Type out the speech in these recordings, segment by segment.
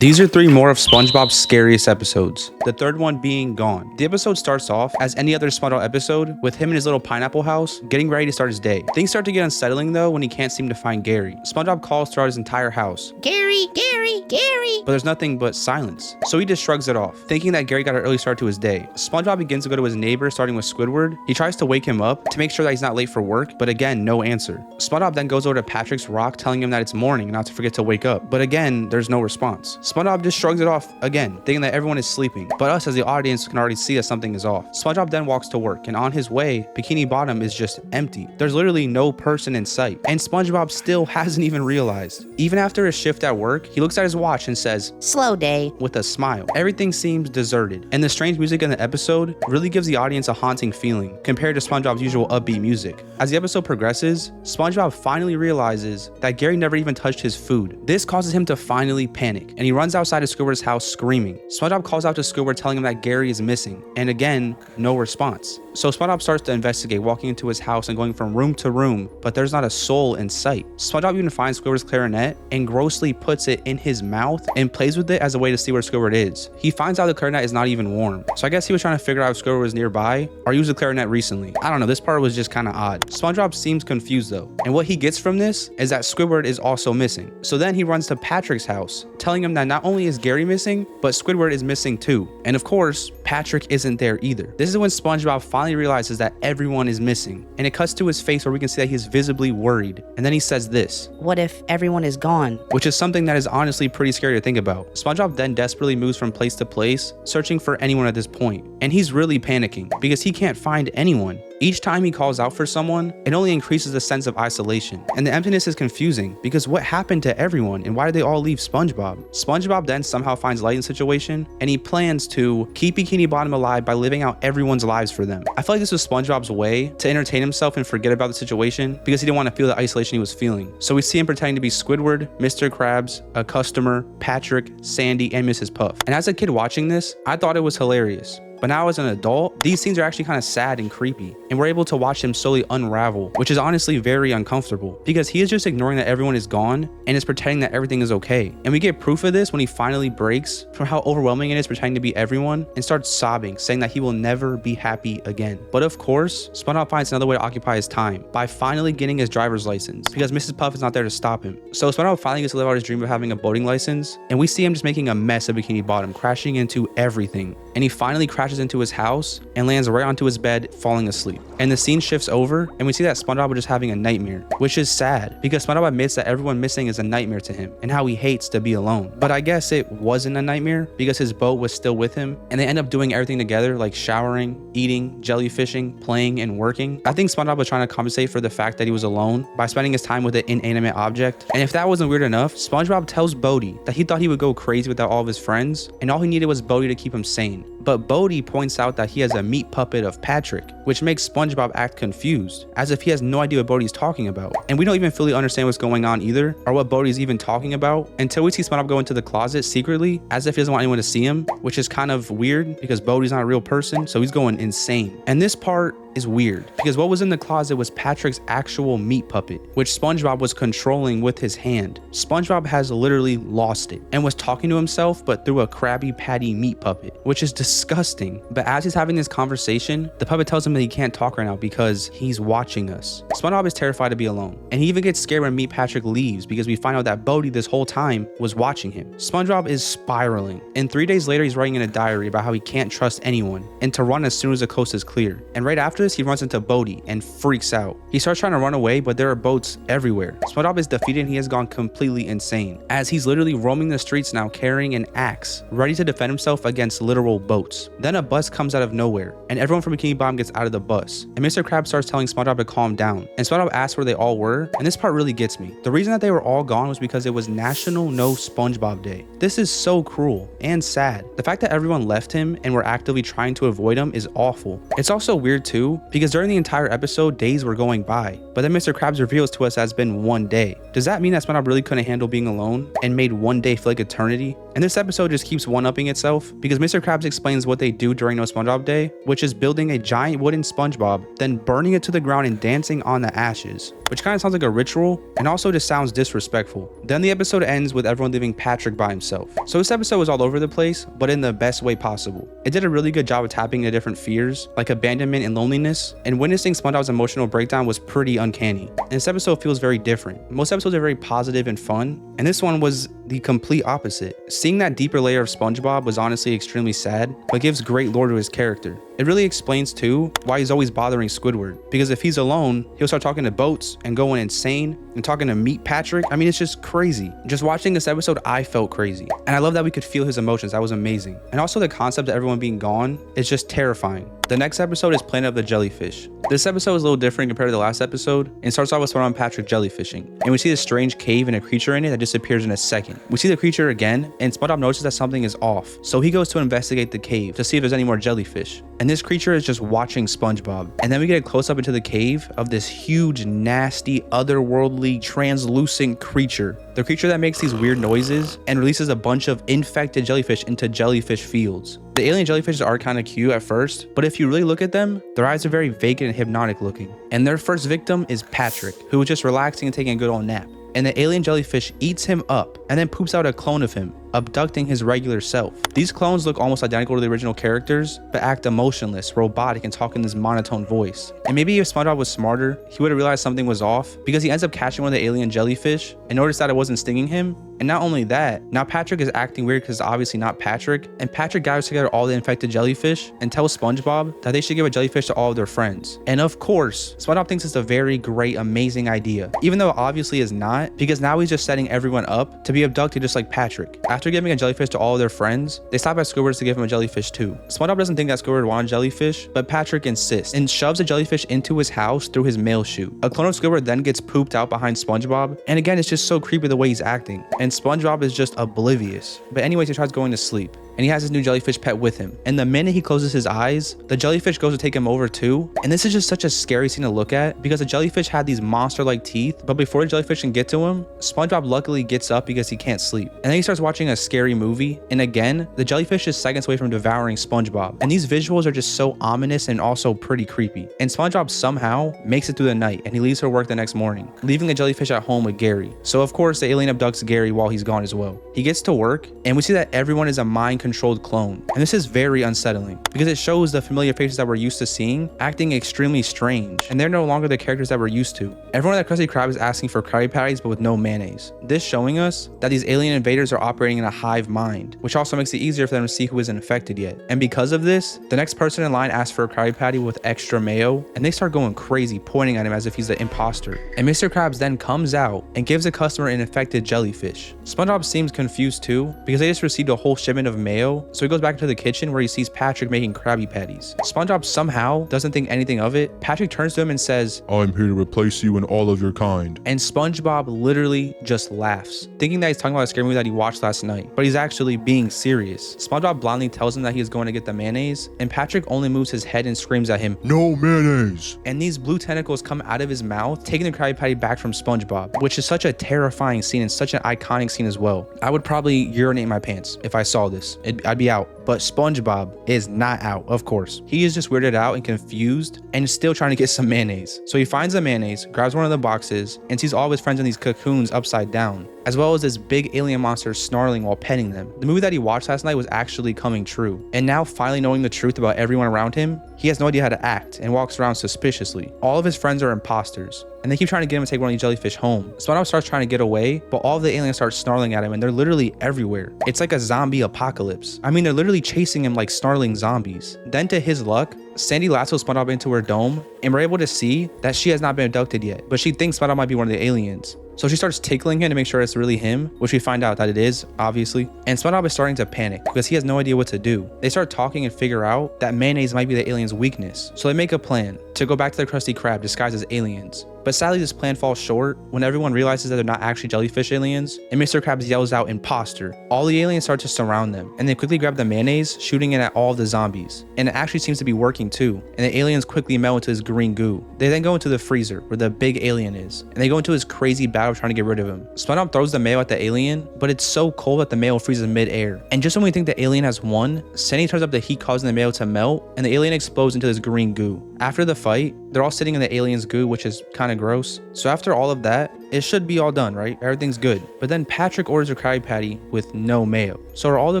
These are 3 more of SpongeBob's scariest episodes, the third one being Gone. The episode starts off as any other SpongeBob episode, with him in his little pineapple house, getting ready to start his day. Things start to get unsettling though when he can't seem to find Gary. SpongeBob calls throughout his entire house, Gary, Gary, Gary, but there's nothing but silence. So he just shrugs it off, thinking that Gary got an early start to his day. SpongeBob begins to go to his neighbor, starting with Squidward. He tries to wake him up to make sure that he's not late for work, but again, no answer. SpongeBob then goes over to Patrick's rock, telling him that it's morning and not to forget to wake up, but again, there's no response. SpongeBob just shrugs it off again, thinking that everyone is sleeping, but us as the audience can already see that something is off. SpongeBob then walks to work, and on his way, Bikini Bottom is just empty. There's literally no person in sight, and SpongeBob still hasn't even realized. Even after his shift at work, he looks at his watch and says, "Slow day," with a smile. Everything seems deserted, and the strange music in the episode really gives the audience a haunting feeling compared to SpongeBob's usual upbeat music. As the episode progresses, SpongeBob finally realizes that Gary never even touched his food. This causes him to finally panic, and he runs outside of Squidward's house screaming. SpongeBob calls out to Squidward, telling him that Gary is missing, and again, no response. So SpongeBob starts to investigate, walking into his house and going from room to room, but there's not a soul in sight. SpongeBob even finds Squidward's clarinet and grossly puts it in his mouth and plays with it as a way to see where Squidward is. He finds out the clarinet is not even warm, so I guess he was trying to figure out if Squidward was nearby or used the clarinet recently. I don't know, this part was just kind of odd. SpongeBob seems confused though, and what he gets from this is that Squidward is also missing. So then he runs to Patrick's house, telling him that not only is Gary missing, but Squidward is missing too. And of course, Patrick isn't there either. This is when SpongeBob finally realizes that everyone is missing, and it cuts to his face where we can see that he's visibly worried. And then he says this, "What if everyone is gone?" Which is something that is honestly pretty scary to think about. SpongeBob then desperately moves from place to place, searching for anyone at this point. And he's really panicking because he can't find anyone. Each time he calls out for someone, it only increases the sense of isolation. And the emptiness is confusing because what happened to everyone and why did they all leave SpongeBob? SpongeBob then somehow finds light in the situation, and he plans to keep Bikini Bottom alive by living out everyone's lives for them. I feel like this was SpongeBob's way to entertain himself and forget about the situation because he didn't want to feel the isolation he was feeling. So we see him pretending to be Squidward, Mr. Krabs, a customer, Patrick, Sandy, and Mrs. Puff. And as a kid watching this, I thought it was hilarious. But now as an adult, these scenes are actually kind of sad and creepy, and we're able to watch him slowly unravel, which is honestly very uncomfortable because he is just ignoring that everyone is gone and is pretending that everything is okay. And we get proof of this when he finally breaks from how overwhelming it is pretending to be everyone and starts sobbing, saying that he will never be happy again. But of course, SpongeBob finds another way to occupy his time by finally getting his driver's license because Mrs. Puff is not there to stop him. So SpongeBob finally gets to live out his dream of having a boating license, and we see him just making a mess of Bikini Bottom, crashing into everything. And he finally crashes into his house and lands right onto his bed, falling asleep. And the scene shifts over, and we see that SpongeBob was just having a nightmare, which is sad because SpongeBob admits that everyone missing is a nightmare to him and how he hates to be alone. But I guess it wasn't a nightmare because his boat was still with him, and they end up doing everything together, like showering, eating, jellyfishing, playing, and working. I think SpongeBob was trying to compensate for the fact that he was alone by spending his time with an inanimate object. And if that wasn't weird enough, SpongeBob tells Bodhi that he thought he would go crazy without all of his friends, and all he needed was Bodhi to keep him sane. But Bodhi points out that he has a meat puppet of Patrick, which makes SpongeBob act confused, as if he has no idea what Bodhi's talking about. And we don't even fully understand what's going on either, or what Bodhi's even talking about, until we see SpongeBob go into the closet secretly, as if he doesn't want anyone to see him, which is kind of weird because Bodhi's not a real person, so he's going insane. And this part is weird because what was in the closet was Patrick's actual meat puppet, which SpongeBob was controlling with his hand. SpongeBob has literally lost it and was talking to himself, but through a Krabby Patty meat puppet, which is disgusting. But as he's having this conversation, the puppet tells him that he can't talk right now because he's watching us. SpongeBob is terrified to be alone, and he even gets scared when Meat Patrick leaves because we find out that Bodhi this whole time was watching him. SpongeBob is spiraling, and 3 days later he's writing in a diary about how he can't trust anyone and to run as soon as the coast is clear. And right after this, he runs into Bodhi and freaks out. He starts trying to run away, but there are boats everywhere. SpongeBob is defeated and he has gone completely insane, as he's literally roaming the streets now carrying an axe, ready to defend himself against literal boats. Then a bus comes out of nowhere, and everyone from Bikini Bottom gets out of the bus, and Mr. Krabs starts telling SpongeBob to calm down, and SpongeBob asks where they all were, and this part really gets me. The reason that they were all gone was because it was National No SpongeBob Day. This is so cruel and sad. The fact that everyone left him and were actively trying to avoid him is awful. It's also weird too because during the entire episode, days were going by, but then Mr. Krabs reveals to us that it's been 1 day. Does that mean that SpongeBob really couldn't handle being alone and made 1 day feel like eternity? And this episode just keeps one-upping itself because Mr. Krabs explains what they do during No SpongeBob Day, which is building a giant wooden SpongeBob, then burning it to the ground and dancing on the ashes. which kind of sounds like a ritual and also just sounds disrespectful. Then the episode ends with everyone leaving Patrick by himself. So this episode was all over the place, but in the best way possible. It did a really good job of tapping into different fears, like abandonment and loneliness, and witnessing SpongeBob's emotional breakdown was pretty uncanny. And this episode feels very different. Most episodes are very positive and fun, and this one was the complete opposite. Seeing that deeper layer of SpongeBob was honestly extremely sad, but gives great lore to his character. It really explains too why he's always bothering Squidward, because if he's alone, he'll start talking to boats and going insane and talking to Meat Patrick. I mean, it's just crazy. Just watching this episode, I felt crazy. And I love that we could feel his emotions. That was amazing. And also the concept of everyone being gone is just terrifying. The next episode is Planet of the Jellyfish. This episode is a little different compared to the last episode and starts off with SpongeBob and Patrick jellyfishing. And we see this strange cave and a creature in it that disappears in a second. We see the creature again and SpongeBob notices that something is off. So he goes to investigate the cave to see if there's any more jellyfish. And this creature is just watching SpongeBob. And then we get a close up into the cave of this huge, nasty, otherworldly, translucent creature. The creature that makes these weird noises and releases a bunch of infected jellyfish into jellyfish fields. The alien jellyfish are kind of cute at first, but if you really look at them, their eyes are very vacant and hypnotic looking. And their first victim is Patrick, who was just relaxing and taking a good old nap. And the alien jellyfish eats him up and then poops out a clone of him, abducting his regular self. These clones look almost identical to the original characters, but act emotionless, robotic, and talk in this monotone voice. And maybe if SpongeBob was smarter, he would have realized something was off, because he ends up catching one of the alien jellyfish and noticed that it wasn't stinging him. And not only that, now Patrick is acting weird because it's obviously not Patrick, and Patrick gathers together all the infected jellyfish and tells SpongeBob that they should give a jellyfish to all of their friends. And of course, SpongeBob thinks it's a very great, amazing idea, even though it obviously is not, because now he's just setting everyone up to be abducted just like Patrick. After giving a jellyfish to all of their friends, they stop at Squidward's to give him a jellyfish too. SpongeBob doesn't think that Squidward wanted jellyfish, but Patrick insists and shoves a jellyfish into his house through his mail chute. A clone of Squidward then gets pooped out behind SpongeBob, and again, it's just so creepy the way he's acting. And SpongeBob is just oblivious. But anyways, he tries going to sleep, and he has his new jellyfish pet with him. And the minute he closes his eyes, the jellyfish goes to take him over too. And this is just such a scary scene to look at, because the jellyfish had these monster-like teeth, but before the jellyfish can get to him, SpongeBob luckily gets up because he can't sleep. And then he starts watching a scary movie, and again, the jellyfish is seconds away from devouring SpongeBob. And these visuals are just so ominous and also pretty creepy. And SpongeBob somehow makes it through the night, and he leaves for work the next morning, leaving the jellyfish at home with Gary. So of course, the alien abducts Gary while he's gone as well. He gets to work, and we see that everyone is a mind-controlled clone. And this is very unsettling, because it shows the familiar faces that we're used to seeing acting extremely strange, and they're no longer the characters that we're used to. Everyone at Krusty Krab is asking for Krabby Patties, but with no mayonnaise. This showing us that these alien invaders are operating in a hive mind, which also makes it easier for them to see who isn't infected yet. And because of this, the next person in line asks for a Krabby Patty with extra mayo, and they start going crazy, pointing at him as if he's the imposter. And Mr. Krabs then comes out and gives the customer an infected jellyfish. SpongeBob seems confused too, because they just received a whole shipment of mayo, so he goes back to the kitchen where he sees Patrick making Krabby Patties. SpongeBob somehow doesn't think anything of it. Patrick turns to him and says, "I'm here to replace you and all of your kind." And SpongeBob literally just laughs, thinking that he's talking about a scary movie that he watched last night, but he's actually being serious. SpongeBob blindly tells him that he is going to get the mayonnaise, and Patrick only moves his head and screams at him, "No mayonnaise!" And these blue tentacles come out of his mouth, taking the Krabby Patty back from SpongeBob, which is such a terrifying scene and such an iconic scene as well. I would probably urinate in my pants if I saw this. I'd be out. But SpongeBob is not out, of course. He is just weirded out and confused and is still trying to get some mayonnaise. So he finds the mayonnaise, grabs one of the boxes, and sees all of his friends in these cocoons upside down, as well as this big alien monster snarling while petting them. The movie that he watched last night was actually coming true. And now, finally knowing the truth about everyone around him, he has no idea how to act and walks around suspiciously. All of his friends are imposters, and they keep trying to get him to take one of these jellyfish home. SpongeBob starts trying to get away, but all of the aliens start snarling at him, and they're literally everywhere. It's like a zombie apocalypse. I mean, they're literally chasing him like snarling zombies. Then to his luck, Sandy lassos SpongeBob into her dome, and we're able to see that she has not been abducted yet, but she thinks SpongeBob might be one of the aliens. So she starts tickling him to make sure it's really him, which we find out that it is, obviously. And SpongeBob is starting to panic because he has no idea what to do. They start talking and figure out that mayonnaise might be the alien's weakness. So they make a plan to go back to the Krusty Krab disguised as aliens. But sadly, this plan falls short when everyone realizes that they're not actually jellyfish aliens, and Mr. Krabs yells out, "Imposter!" All the aliens start to surround them, and they quickly grab the mayonnaise, shooting it at all the zombies. And it actually seems to be working too, and the aliens quickly melt into his green goo. They then go into the freezer, where the big alien is, and they go into his crazy battle trying to get rid of him. SpongeBob throws the mayo at the alien, but it's so cold that the mayo freezes mid-air. And just when we think the alien has won, Sandy turns up the heat causing the mayo to melt, and the alien explodes into this green goo. After the fight, they're all sitting in the alien's goo, which is kind of gross. So after all of that, it should be all done, right? Everything's good. But then Patrick orders a Krabby Patty with no mayo. So are all the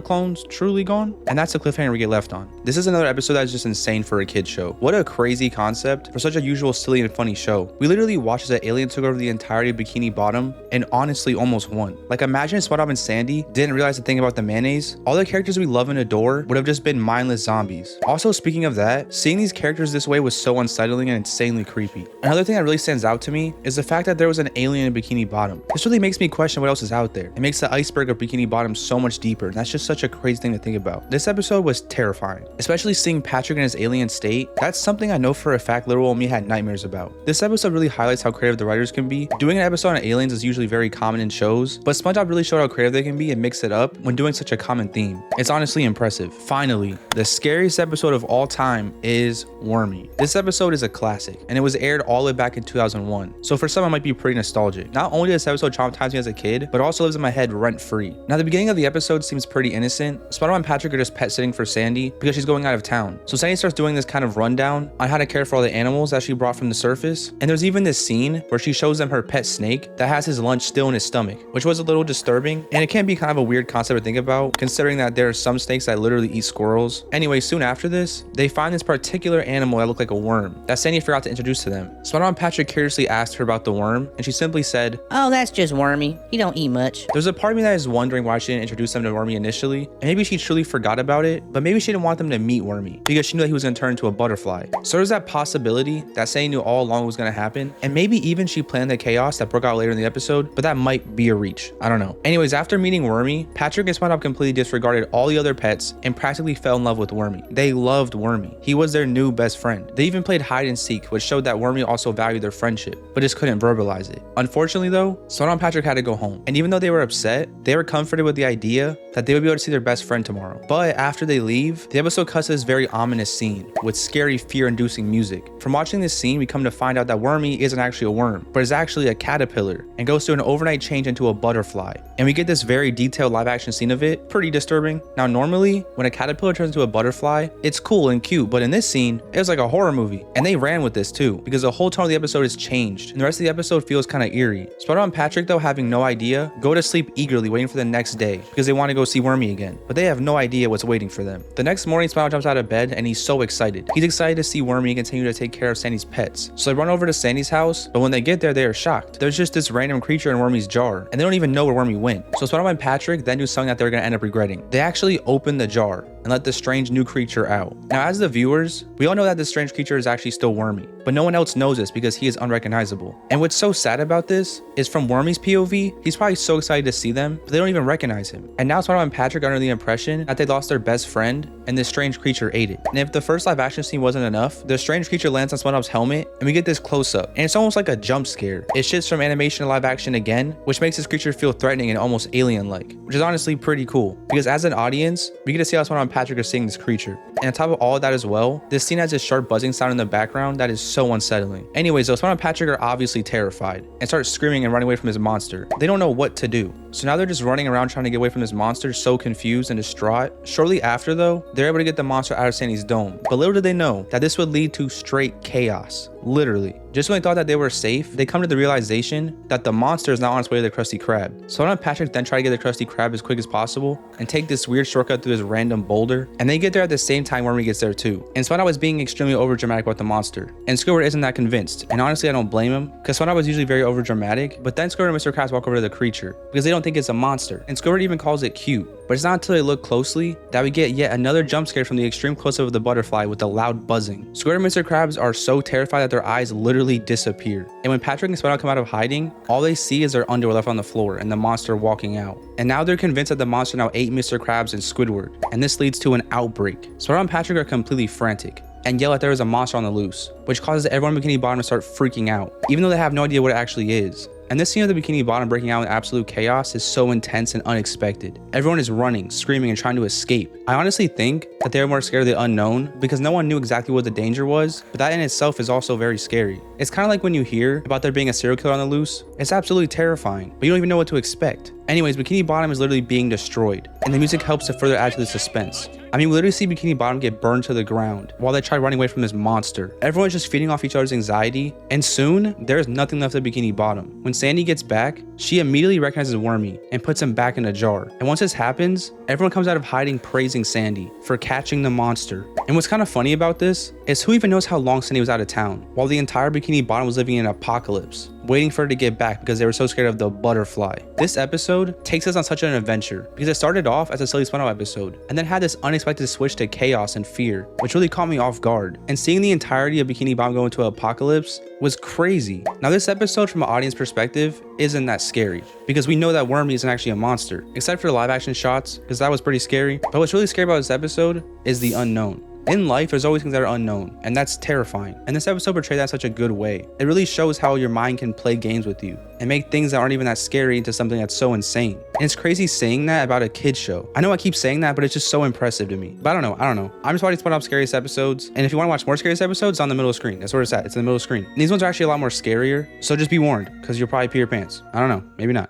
clones truly gone? And that's the cliffhanger we get left on. This is another episode that's just insane for a kid's show. What a crazy concept for such a usual silly and funny show. We literally watched as an alien took over the entirety of Bikini Bottom and honestly almost won. Like imagine SpongeBob and Sandy didn't realize the thing about the mayonnaise. All the characters we love and adore would have just been mindless zombies. Also, speaking of that, seeing these characters this way was so unsettling and insanely creepy. Another thing that really stands out to me is the fact that there was an alien in Bikini Bottom. This really makes me question what else is out there. It makes the iceberg of Bikini Bottom so much deeper, and that's just such a crazy thing to think about. This episode was terrifying, especially seeing Patrick in his alien state. That's something I know for a fact literal me had nightmares about. This episode really highlights how creative the writers can be. Doing an episode on aliens is usually very common in shows, but SpongeBob really showed how creative they can be and mix it up when doing such a common theme. It's honestly impressive. Finally, the scariest episode of all time is Wormy. This episode is a classic, and it was aired all the way back in 2001, so for some it might be pretty nostalgic. Not only did this episode traumatized me as a kid, but also lives in my head rent free. Now the beginning of the episode seems pretty innocent. SpongeBob and Patrick are just pet sitting for Sandy because she's going out of town. So Sandy starts doing this kind of rundown on how to care for all the animals that she brought from the surface. And there's even this scene where she shows them her pet snake that has his lunch still in his stomach, which was a little disturbing. And it can be kind of a weird concept to think about, considering that there are some snakes that literally eat squirrels. Anyway, soon after this, they find this particular animal that looked like a worm that Sandy forgot to introduce to them. SpongeBob and Patrick curiously asked her about the worm, and she simply said, "Oh, that's just Wormy. He don't eat much." There's a part of me that is wondering why she didn't introduce them to Wormy initially, and maybe she truly forgot about it, but maybe she didn't want them to meet Wormy because she knew that he was going to turn into a butterfly. So there's that possibility that Sandy knew all along was going to happen, and maybe even she planned the chaos that broke out later in the episode, but that might be a reach. I don't know. Anyways, after meeting Wormy, Patrick and SpongeBob completely disregarded all the other pets and practically fell in love with Wormy. They loved Wormy. He was their new best friend. They even played hide and seek, which showed that Wormy also valued their friendship, but just couldn't verbalize it. Unfortunately though, SpongeBob and Patrick had to go home, and even though they were upset, they were comforted with the idea that they would be able to see their best friend tomorrow. But after they leave, the episode cuts to this very ominous scene with scary, fear-inducing music. From watching this scene, we come to find out that Wormy isn't actually a worm, but is actually a caterpillar and goes through an overnight change into a butterfly. And we get this very detailed live-action scene of it. Pretty disturbing. Now, normally, when a caterpillar turns into a butterfly, it's cool and cute, but in this scene, it was like a horror movie. And they ran with this too, because the whole tone of the episode is changed, and the rest of the episode feels kind of eerie. SpongeBob and Patrick, though, having no idea, go to sleep eagerly, waiting for the next day, because they want to go see Wormy again, but they have no idea what's waiting for them. The next morning, SpongeBob jumps out of bed, and he's so excited. He's excited to see Wormy and continue to take care of Sandy's pets. So they run over to Sandy's house, but when they get there, they are shocked. There's just this random creature in Wormy's jar, and they don't even know where Wormy went. So SpongeBob and Patrick then do something that they're going to end up regretting. They actually open the jar and let the strange new creature out. Now, as the viewers, we all know that this strange creature is actually still Wormy, but no one else knows this because he is unrecognizable. And what's so sad about this is from Wormy's POV, he's probably so excited to see them, but they don't even recognize him. And now SpongeBob and Patrick are under the impression that they lost their best friend and this strange creature ate it. And if the first live action scene wasn't enough, the strange creature lands on SpongeBob's helmet and we get this close up, and it's almost like a jump scare. It shifts from animation to live action again, which makes this creature feel threatening and almost alien-like, which is honestly pretty cool because as an audience, we get to see how SpongeBob and Patrick are seeing this creature. And on top of all of that as well, this scene has this sharp buzzing sound in the background that is so unsettling. Anyways, though, SpongeBob and Patrick are obviously terrified and start screaming and running away from this monster. They don't know what to do. So now they're just running around trying to get away from this monster, so confused and distraught. Shortly after though, they're able to get the monster out of Sandy's dome. But little did they know that this would lead to straight chaos. Literally. Just when they thought that they were safe, they come to the realization that the monster is now on its way to the Krusty Krab. So SpongeBob and Patrick then try to get the Krusty Krab as quick as possible and take this weird shortcut through this random boulder. And they get there at the same time Wormy gets there too. And SpongeBob was being extremely overdramatic about the monster. And Squidward isn't that convinced. And honestly, I don't blame him, because SpongeBob was usually very overdramatic. But then Squidward and Mr. Krabs walk over to the creature because they don't think it's a monster. And Squidward even calls it cute. But it's not until they look closely that we get yet another jump scare from the extreme close-up of the butterfly with the loud buzzing. Squidward and Mr. Krabs are so terrified that their eyes literally disappear. And when Patrick and SpongeBob come out of hiding, all they see is their underwear left on the floor and the monster walking out. And now they're convinced that the monster now ate Mr. Krabs and Squidward, and this leads to an outbreak. SpongeBob and Patrick are completely frantic and yell that there is a monster on the loose, which causes everyone in Bikini Bottom to start freaking out, even though they have no idea what it actually is. And this scene of the Bikini Bottom breaking out in absolute chaos is so intense and unexpected. Everyone is running, screaming, and trying to escape. I honestly think that they were more scared of the unknown because no one knew exactly what the danger was, but that in itself is also very scary. It's kind of like when you hear about there being a serial killer on the loose. It's absolutely terrifying, but you don't even know what to expect. Anyways, Bikini Bottom is literally being destroyed, and the music helps to further add to the suspense. I mean, we literally see Bikini Bottom get burned to the ground while they try running away from this monster. Everyone's just feeding off each other's anxiety, and soon there's nothing left of Bikini Bottom. When Sandy gets back, she immediately recognizes Wormy and puts him back in a jar. And once this happens, everyone comes out of hiding praising Sandy for catching the monster. And what's kind of funny about this is who even knows how long Sandy was out of town, while the entire Bikini Bottom was living in an apocalypse, waiting for her to get back because they were so scared of the butterfly. This episode takes us on such an adventure because it started off as a silly SpongeBob episode and then had this unexpected switch to chaos and fear, which really caught me off guard. And seeing the entirety of Bikini Bottom go into an apocalypse was crazy. Now this episode from an audience perspective isn't that scary because we know that Wormy isn't actually a monster, except for the live action shots because that was pretty scary. But what's really scary about this episode is the unknown. In life, there's always things that are unknown, and that's terrifying. And this episode portrayed that in such a good way. It really shows how your mind can play games with you and make things that aren't even that scary into something that's so insane. And it's crazy saying that about a kid's show. I know I keep saying that, but it's just so impressive to me. But I don't know. I'm just watching SpongeBob Scariest episodes, and if you want to watch more Scariest episodes, it's on the middle of the screen. That's where it's at. It's in the middle of the screen. And these ones are actually a lot more scarier, so just be warned, because you'll probably pee your pants. I don't know. Maybe not.